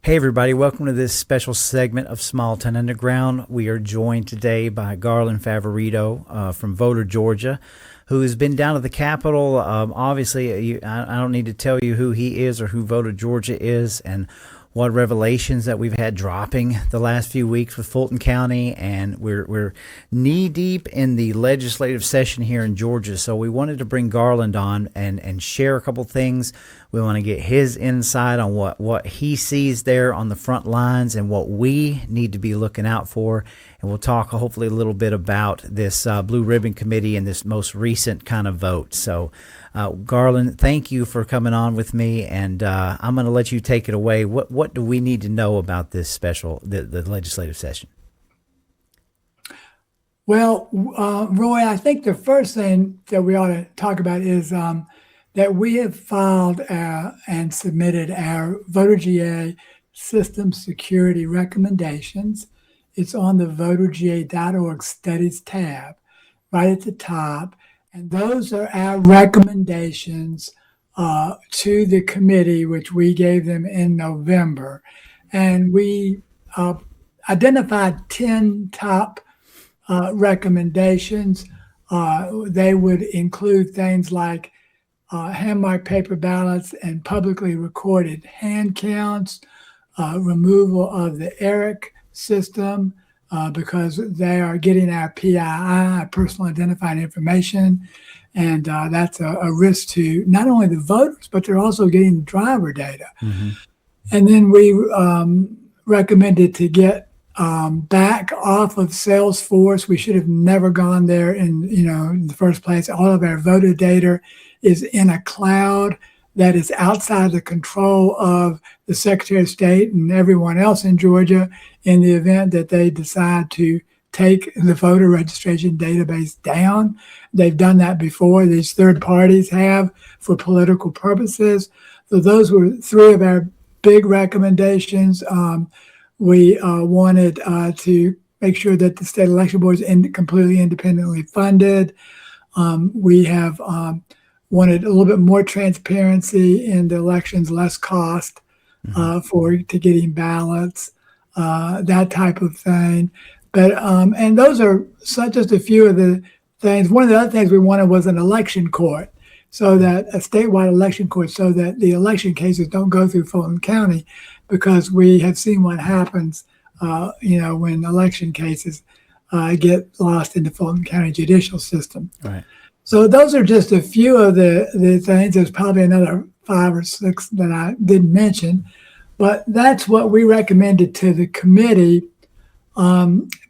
Hey, everybody, welcome to this special segment of Small Town Underground. We are joined today by Garland Favorito from Voter, Georgia, who has been down to the Capitol. Obviously, I don't need to tell you who he is or who Voter, Georgia is, and what revelations that we've had dropping the last few weeks with Fulton County, and we're knee deep in the legislative session here in Georgia. So we wanted to bring Garland on and share a couple things. We want to get his insight on what he sees there on the front lines and what we need to be looking out for. And we'll talk hopefully a little bit about this Blue Ribbon Committee and this most recent kind of vote. So Garland, thank you for coming on with me, and I'm going to let you take it away. What do we need to know about this the legislative session? Well, Roy, I think the first thing that we ought to talk about is that we have filed and submitted our Voter GA system security recommendations. It's on the voterga.org studies tab right at the top. And those are our recommendations to the committee, which we gave them in November. And we identified 10 top recommendations. They would include things like hand-marked paper ballots and publicly recorded hand counts, removal of the ERIC system, because they are getting our PII, personal identifying information, and that's a risk to not only the voters, but they're also getting driver data. Mm-hmm. And then we recommended to get back off of Salesforce. We should have never gone there in the first place. All of our voter data is in a cloud that is outside the control of the Secretary of State and everyone else in Georgia in the event that they decide to take the voter registration database down. They've done that before. These third parties have for political purposes. So those were three of our big recommendations. We wanted to make sure that the state election board is completely independently funded. We have wanted a little bit more transparency in the elections, less cost to getting ballots, that type of thing. But and those are just a few of the things. One of the other things we wanted was an election court, so that a statewide election court, so that the election cases don't go through Fulton County, because we have seen what happens, when election cases get lost in the Fulton County judicial system. Right. So those are just a few of the things. There's probably another 5 or 6 that I didn't mention, but that's what we recommended to the committee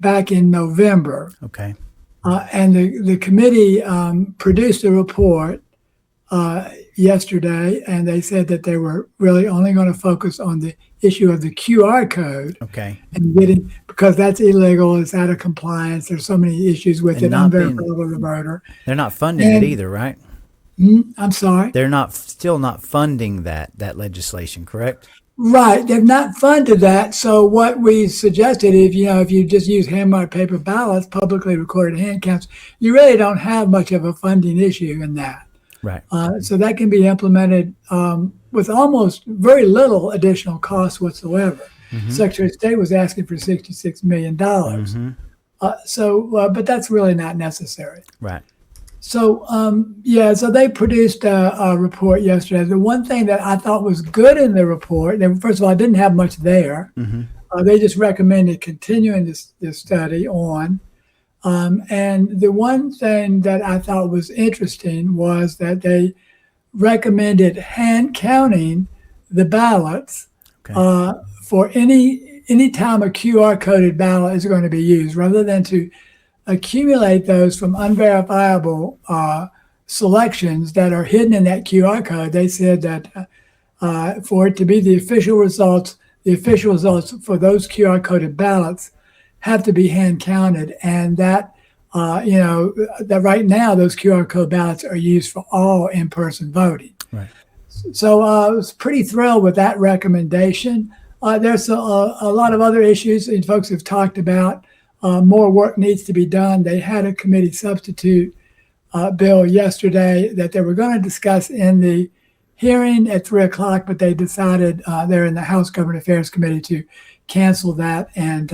back in November. Okay. And the committee produced a report yesterday, and they said that they were really only going to focus on the issue of the QR code. Okay. And because that's illegal, it's out of compliance. There's so many issues with it, unverifiable the voter. They're not funding it either, right? I'm sorry? They're still not funding that legislation, correct? Right. They've not funded that. So what we suggested, if you just use hand-marked paper ballots, publicly recorded hand counts, you really don't have much of a funding issue in that. Right. So that can be implemented with almost very little additional cost whatsoever. Mm-hmm. Secretary of State was asking for $66 million. Mm-hmm. But that's really not necessary. Right. So, so they produced a report yesterday. The one thing that I thought was good in the report, first of all, I didn't have much there. Mm-hmm. They just recommended continuing this study on. And the one thing that I thought was interesting was that they recommended hand counting the ballots for any time a QR coded ballot is going to be used, rather than to accumulate those from unverifiable selections that are hidden in that QR code. They said that for it to be the official results for those QR coded ballots have to be hand counted, and that that right now those QR code ballots are used for all in-person voting. Right. So I was pretty thrilled with that recommendation. There's a lot of other issues and folks have talked about. More work needs to be done. They had a committee substitute bill yesterday that they were going to discuss in the hearing at 3 o'clock, but they decided they're in the House Government Affairs Committee to cancel that and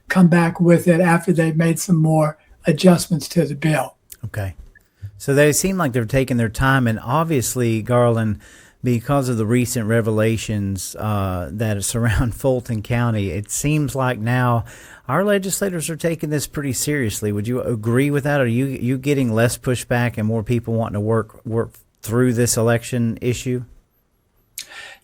come back with it after they've made some more adjustments to the bill. Okay. So they seem like they're taking their time, and obviously, Garland, because of the recent revelations that surround Fulton County, it seems like now our legislators are taking this pretty seriously. Would you agree with that? Are you getting less pushback and more people wanting to work through this election issue?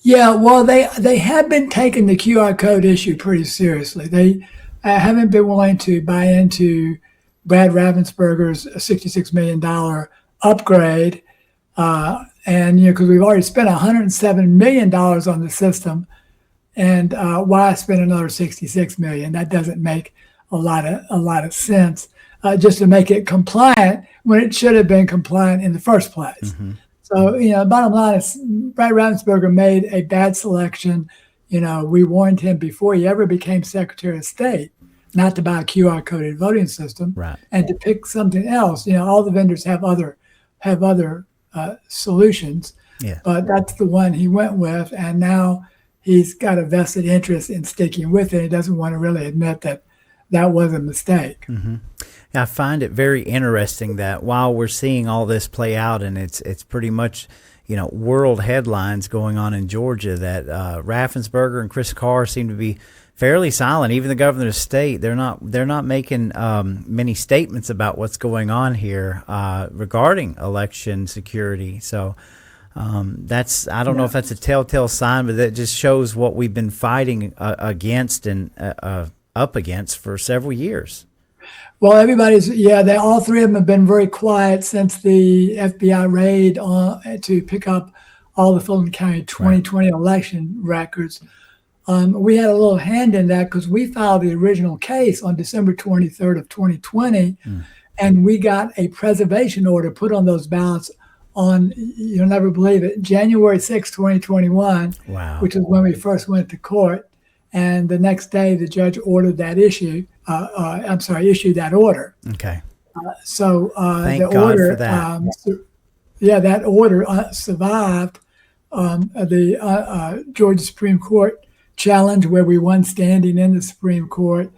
Yeah, well, they have been taking the QR code issue pretty seriously. They haven't been willing to buy into Brad Ravensburger's $66 million upgrade. And, because we've already spent $107 million on the system. And why spend another $66 million? That doesn't make a lot of sense, just to make it compliant when it should have been compliant in the first place. Mm-hmm. So, bottom line is Brad Ravensburger made a bad selection. We warned him before he ever became Secretary of State not to buy a QR coded voting system, right, and to pick something else. All the vendors have other solutions, yeah, but that's the one he went with, and now he's got a vested interest in sticking with it. He doesn't want to really admit that was a mistake. Mm-hmm. I find it very interesting that while we're seeing all this play out, and it's pretty much world headlines going on in Georgia, that Raffensperger and Chris Carr seem to be fairly silent. Even the governor of the state, they're not making many statements about what's going on here regarding election security. So I don't know if that's a telltale sign, but that just shows what we've been fighting against and up against for several years. Well, all three of them have been very quiet since the FBI raid to pick up all the Fulton County 2020 election records. We had a little hand in that because we filed the original case on December 23rd of 2020, and we got a preservation order put on those ballots on, you'll never believe it, January 6, 2021, wow, which is when we first went to court. And the next day, the judge ordered that issued that order. Okay. So Thank the God order, for that. that order survived the Georgia Supreme Court challenge, where we won standing in the Supreme Court.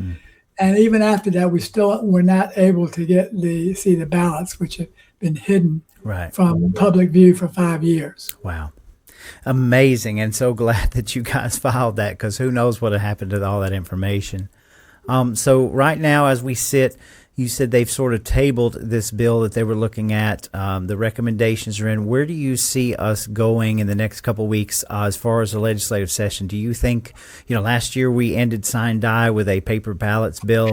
And even after that, we still were not able to see the ballots, which have been hidden from public view for 5 years. Wow. Amazing, and so glad that you guys filed that, because who knows what had happened to all that information. So right now, as we sit, you said they've sort of tabled this bill that they were looking at. The recommendations are in. Where do you see us going in the next couple of weeks as far as the legislative session? Do you think, last year we ended sign die with a paper ballots bill.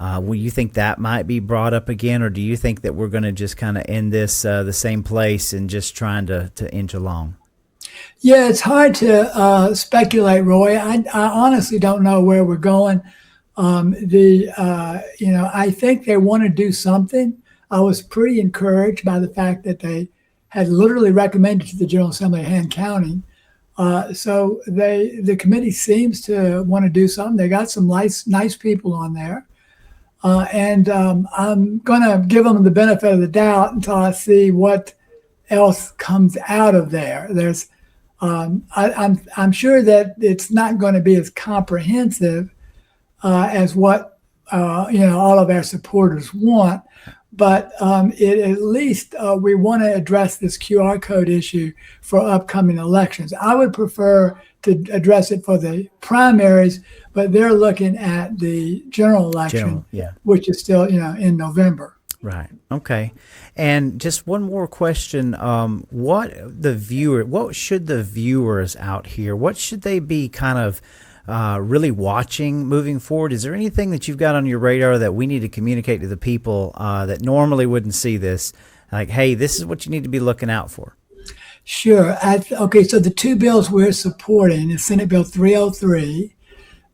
Will you think that might be brought up again, or do you think that we're going to just kind of end this the same place and just trying to inch along? Yeah, it's hard to speculate, Roy. I honestly don't know where we're going. I think they want to do something. I was pretty encouraged by the fact that they had literally recommended to the General Assembly hand counting. So the committee seems to want to do something. They got some nice people on there. And I'm going to give them the benefit of the doubt until I see what else comes out of there. There's I'm sure that it's not going to be as comprehensive as what all of our supporters want, but at least we want to address this QR code issue for upcoming elections. I would prefer to address it for the primaries, but they're looking at the general election, which is still in November. Right. Okay. And just one more question. What should the viewers out here, what should they be kind of really watching moving forward? Is there anything that you've got on your radar that we need to communicate to the people that normally wouldn't see this? Like, hey, this is what you need to be looking out for. Sure. Okay. So the two bills we're supporting is Senate Bill 303.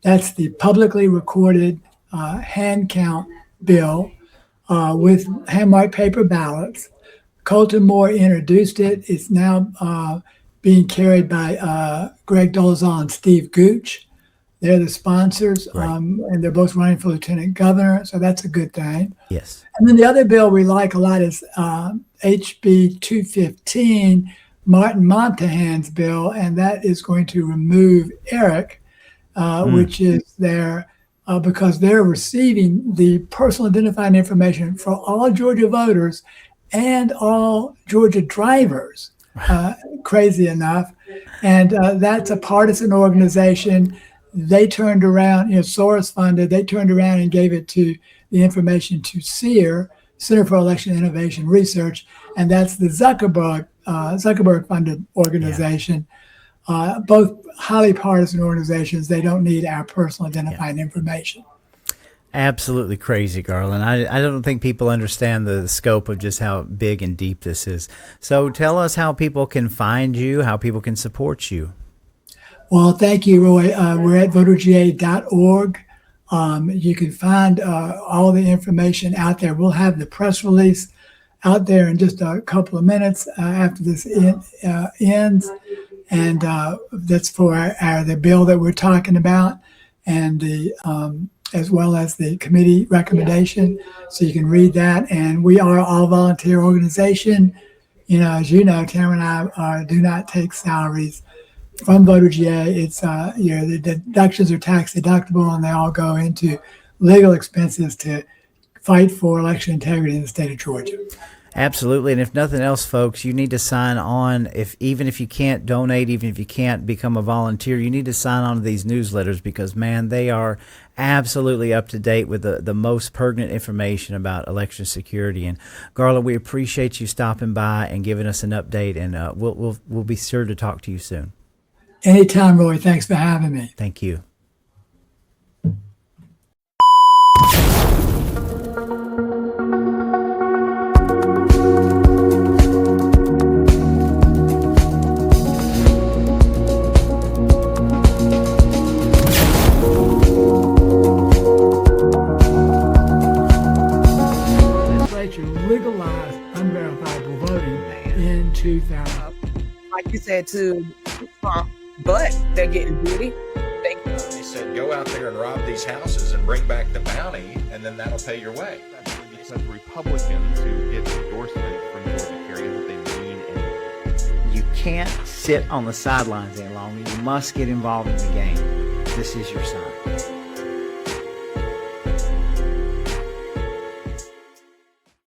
That's the publicly recorded hand count bill. With hand-marked paper ballots. Colton Moore introduced it. It's now being carried by Greg Dolezal and Steve Gooch. They're the sponsors, and they're both running for lieutenant governor, so that's a good thing. Yes. And then the other bill we like a lot is HB 215, Martin Montahan's bill, and that is going to remove ERIC, which is their because they're receiving the personal identifying information for all Georgia voters and all Georgia drivers, crazy enough. And that's a partisan organization. They turned around, Soros funded, they turned around and gave it to the information to CEIR, Center for Election Innovation Research, and that's the Zuckerberg funded organization. Both highly partisan organizations. They don't need our personal identifying information. Absolutely crazy, Garland. I don't think people understand the scope of just how big and deep this is. So tell us how people can find you, how people can support you. Well, thank you, Roy. We're at voterga.org. You can find all the information out there. We'll have the press release out there in just a couple of minutes after this ends. And that's for the bill that we're talking about, and the as well as the committee recommendation. So you can read that. And we are an all-volunteer organization. As you know, Tamara and I do not take salaries from VoterGA. It's the deductions are tax deductible, and they all go into legal expenses to fight for election integrity in the state of Georgia. Absolutely. And if nothing else, folks, you need to sign on. Even if you can't donate, even if you can't become a volunteer, you need to sign on to these newsletters because, man, they are absolutely up to date with the most pertinent information about election security. And Garland, we appreciate you stopping by and giving us an update, and we'll be sure to talk to you soon. Anytime, Roy. Thanks for having me. Thank you. Legalized unverifiable voting in 2000. Like you said to Trump, but they're getting beauty. They said, go out there and rob these houses and bring back the bounty, and then that'll pay your way. Because Republicans who get endorsement from Georgia carry that they mean anything. You can't sit on the sidelines any longer. You must get involved in the game. This is your sign.